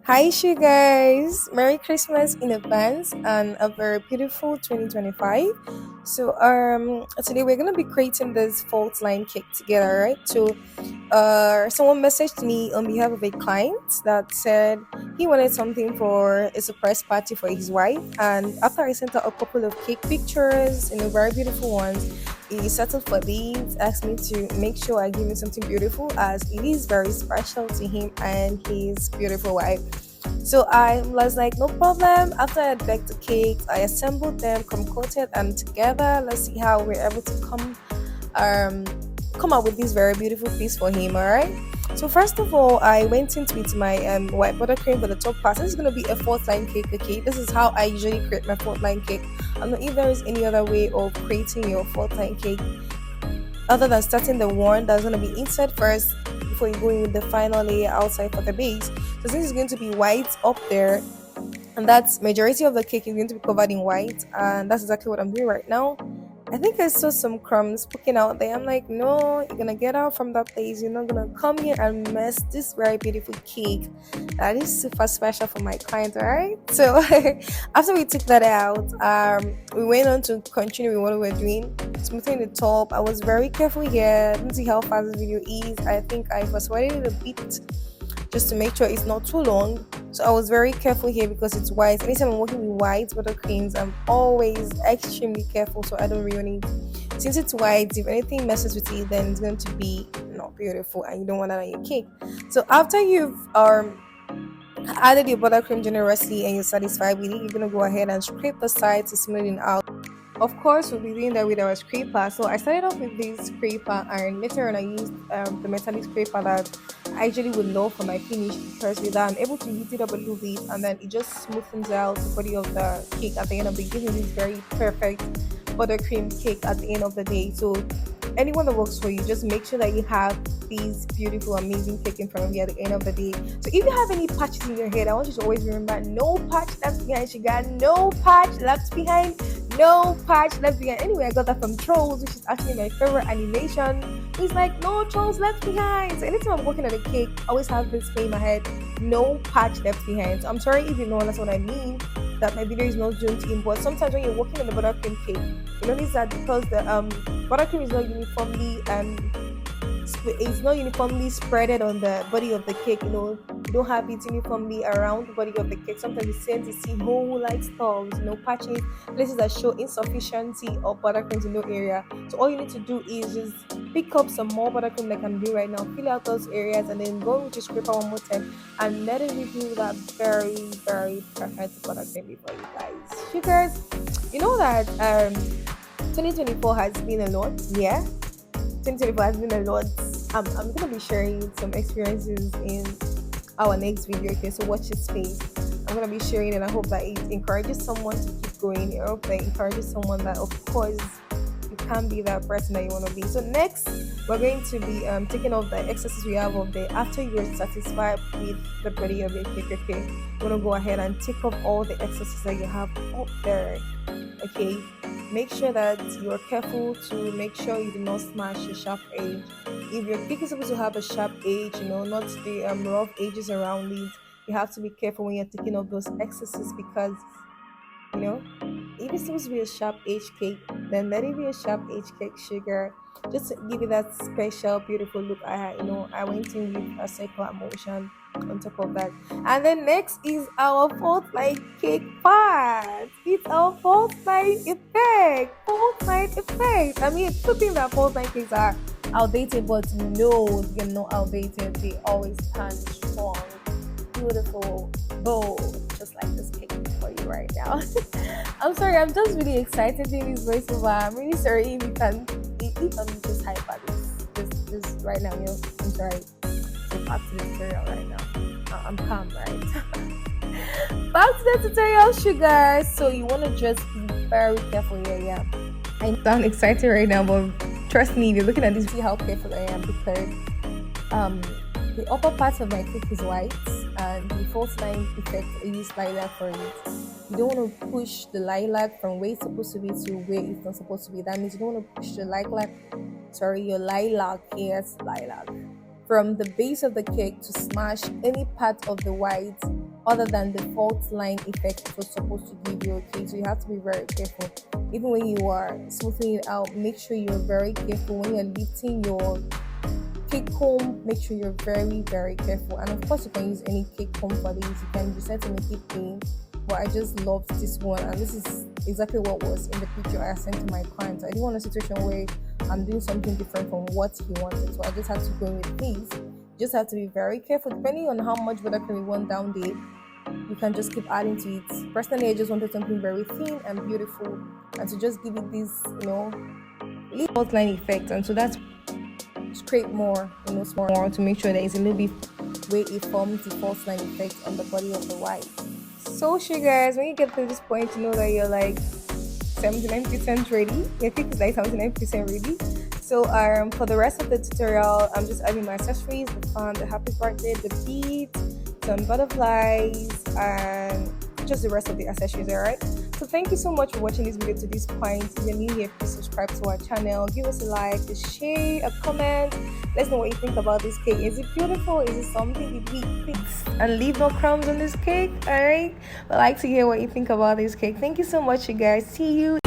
Hi, you guys! Merry Christmas in advance and a very beautiful 2025. Today we're gonna be creating this fault line cake together, right? Someone messaged me on behalf of a client that said he wanted something for a surprise party for his wife, and after I sent out a couple of cake pictures, very beautiful ones, he settled for these, asked me to make sure I give him something beautiful as it is very special to him and his beautiful wife. So I was like, no problem. After I baked the cakes, I assembled them, concocted them together. Let's see how we're able to um come up with this very beautiful piece for him. All right. So first of all, I went into it my white buttercream for the top part. This is gonna be a fourth line cake. Okay, this is how I usually create my fourth line cake. I don't know if there is any other way of creating your fourth line cake other than starting the one that's going to be inside first before you go in with the final layer outside for the base. So this is going to be white up there, and that's majority of the cake is going to be covered in white, and that's exactly what I'm doing right now. I think I saw some crumbs poking out there. I'm like, no, you're gonna get out from that place. You're not gonna come here and mess this very beautiful cake that is super special for my client. All right. So after we took that out, we went on to continue with what we were doing, smoothing the top. I was very careful here. Let's see how fast this video is. I think I was waiting a bit just to make sure it's not too long. So I was very careful here because it's white. Anytime I'm working with white buttercreams, I'm always extremely careful so I don't ruin it. Since it's white, if anything messes with it, then it's going to be not beautiful and you don't want that on your cake. So after you've added your buttercream generously and you're satisfied with it, you're going to go ahead and scrape the sides to smooth it out. Of course, we'll be doing that with our scraper. So I started off with this scraper, and later on I used the metallic scraper that I usually would love for my finish, because with that I'm able to heat it up a little bit and then it just smoothens out the body of the cake at the end of the day, giving this very perfect buttercream cake at the end of the day. So anyone that works for you, just make sure that you have these beautiful, amazing cake in front of you at the end of the day. So if you have any patches in your head, I want you to always remember, no patch left behind. She got no patch left behind. No patch left behind. Anyway, I got that from Trolls, which is actually my favorite animation. He's like, no trolls left behind. So anytime I'm working on a cake, I always have this play in my head, no patch left behind. So I'm sorry if you know that's what I mean, that my video is not zoomed in, but sometimes when you're working on the buttercream cake, you notice that because the buttercream is not uniformly spreaded on the body of the cake, you don't have it uniformly around the body of the cake. Sometimes you tend to see whole like stubs, patches, places that show insufficiency of buttercream in no area. So all you need to do is just pick up some more buttercream like I'm doing right now, fill out those areas, and then go with your scraper one more time and let it give you that very, very perfect buttercream before you guys. Sugars, you know that 2024 has been a lot, yeah. 2024 has been a lot. I'm gonna be sharing some experiences in our next video. Okay, so watch this space. I'm gonna be sharing, and I hope that it encourages someone to keep going. I hope that it encourages someone that, of course, you can be that person that you want to be. So next, we're going to be taking off the excesses we have up there. After you're satisfied with the body of your cake, okay, you're gonna go ahead and take off all the excesses that you have up there. Okay, make sure that you're careful to make sure you do not smash the sharp edge. If your cake is supposed to have a sharp edge, not the rough edges around it, you have to be careful when you're taking off those excesses, because if it's supposed to be a sharp edge cake, then let it be a sharp edge cake. Sugar, just to give it that special beautiful look. I went in with a circular motion on top of that. And then next is our fourth line cake part. It's our fourth line effect. I mean, people think that fourth line cakes are outdated, but no, they're not outdated. They always stand strong, beautiful, bold, just like this cake for you right now. I'm sorry, I'm just really excited doing this voiceover. I'm really sorry if I'm just hyper this right now. I'm sorry. So back to the tutorial right now. I'm calm, right? Back to the tutorial, sugar. So you want to just be very careful here, yeah. I sound excited right now, but trust me, if you're looking at this, see how careful I am, because the upper part of my cake is white, and the false line effect, I use lilac for it. You don't want to push the lilac from where it's supposed to be to where it's not supposed to be. That means you don't want to push your lilac, yes, lilac, from the base of the cake to smash any part of the white other than the fault line effect it was supposed to give you. Okay, so you have to be very careful. Even when you are smoothing it out, make sure you're very careful when you're lifting your cake comb. Make sure you're very very careful, and of course you can use any cake comb for this. You can decide to make it plain, but I just love this one, and this is exactly what was in the picture I sent to my client. I didn't want a situation where I'm doing something different from what he wanted, so I just had to go with his. Just have to be very careful depending on how much buttercream you want down there. You can just keep adding to it. Personally, I just wanted something very thin and beautiful, and to just give it this, little outline effect. And so that's scrape more, more to make sure there is a little bit where it forms the false line effect on the body of the white. So, sure, guys, when you get to this point, you know that you're like 79% ready. Your cake is like 79% ready. So, for the rest of the tutorial, I'm just adding my accessories: the fan, the happy birthday, the beads, some butterflies, and just the rest of the accessories. Alright. So thank you so much for watching this video to this point. If you're new here, please subscribe to our channel, give us a like, a share, a comment. Let's know what you think about this cake. Is it beautiful? Is it something you eat and leave no crumbs on this cake? Alright. I'd like to hear what you think about this cake. Thank you so much, you guys. See you